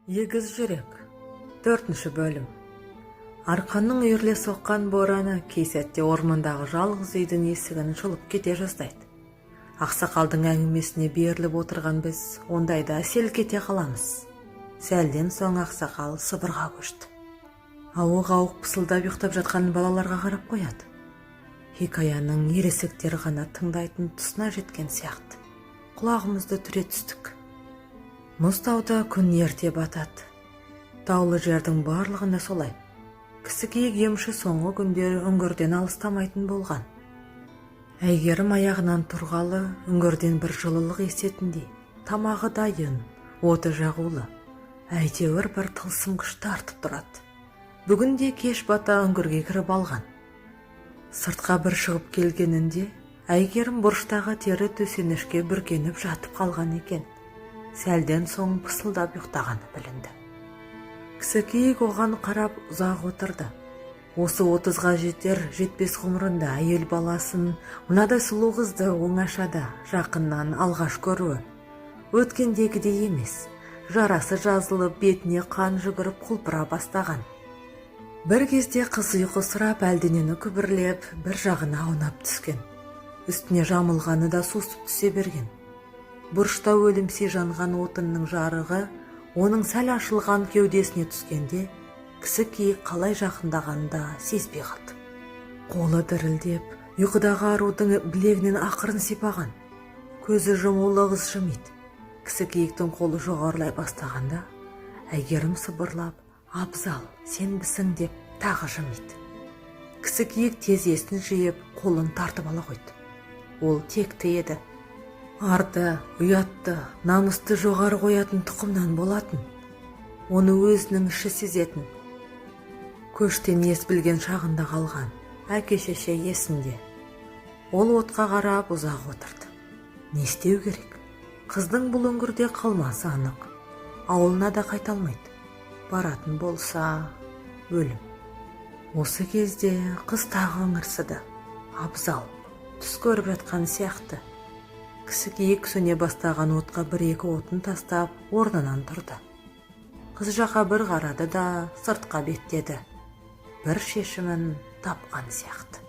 Егіз жүрек. 4 бөлім. Арқанның үйірле соққан бораны кей сәтте ормандағы жалғыз үйдің есігін жұлып кете жаздайды. Ақсақалдың әңгімесіне беріліп отырған біз ондайда селк кете қаламыз. Сәлден соң ақсақал сыбырға көшті. Ауық-ауық пысылдап ұйықтап жатқан балаларға қарап қояды. Хикаяның ересектері ғана тыңдайтын тұсына жеткен сияқты. Құлағымызды түре түстік. Мұзтауда күн ерте батады. Таулы жердің барлығында солай. Кісікейік емші соңғы күндері үңгірден алыстамайтын болған. Әйгерім аяғынан тұрғалы үңгірден бір жылылық есетіндей. Тамағы дайын, оты жағулы. Әйтеуір бір тылсым күш тартып тұрады. Бүгінде кеш бата үңгірге кіріп алған. Сыртқа бір шығып келгенінде Әйгерім бұрыштағы тері төсенішке бүркеніп жатып қалған екен. Сәлден соң пысылдап ұйықтағаны білінді. Кісікейік оған қарап ұзақ отырды. Осы 30-ға жетер-жетпес ғұмырында әйел баласын, мынадай сұлу қызды оңашада жақыннан алғаш көруі. Өткендегідей емес, жарасы жазылып, бетіне қан жүгіріп құлпыра бастаған. Бір кезде қыз ұйқы сұрап әлденені күбірлеп, бір жағына аунап түскен. Үстіне жамылғаны да сусып түсе берген. Бұрышта өлімсей жанған отынның жарығы оның сәл ашылған кеудесіне түскенде Кісікейік қалай жақындағанын да сезбей қалды. Қолы дірілдеп, ұйқыдағы арудың білегінен ақырын сипаған. Көзі жұмулы қыз жымиды. Кісікейіктің қолы жоғарылай бастағанда Әйгерім сыбырлап, «Абзал, сенбісің?» деп тағы жымиды. Кісікейік тез есін жиып, қолын тартып ала қойды. Ол текті еді. Арды, ұятты, намысты жоғары қоятын тұқымнан болатын. Оны өзінің іші сезетін. Көштен ес білген шағында қалған. Әке-шеше есінде. Ол отқа қарап ұзақ отырды. Не істеу керек? Қыздың бұл үңгірде қалмасы анық. Ауылына да қайталмайды. Баратын болса, өлім. Осы кезде қыз тағы ыңырсыды. Абзал, түс көріп жатқан сияқты. Кісікейік сөне бастаған отқа бір-екі отын тастап, орнынан тұрды. Қыз жаққа бір қарады да сыртқа беттеді. Бір шешімін тапқан сияқты.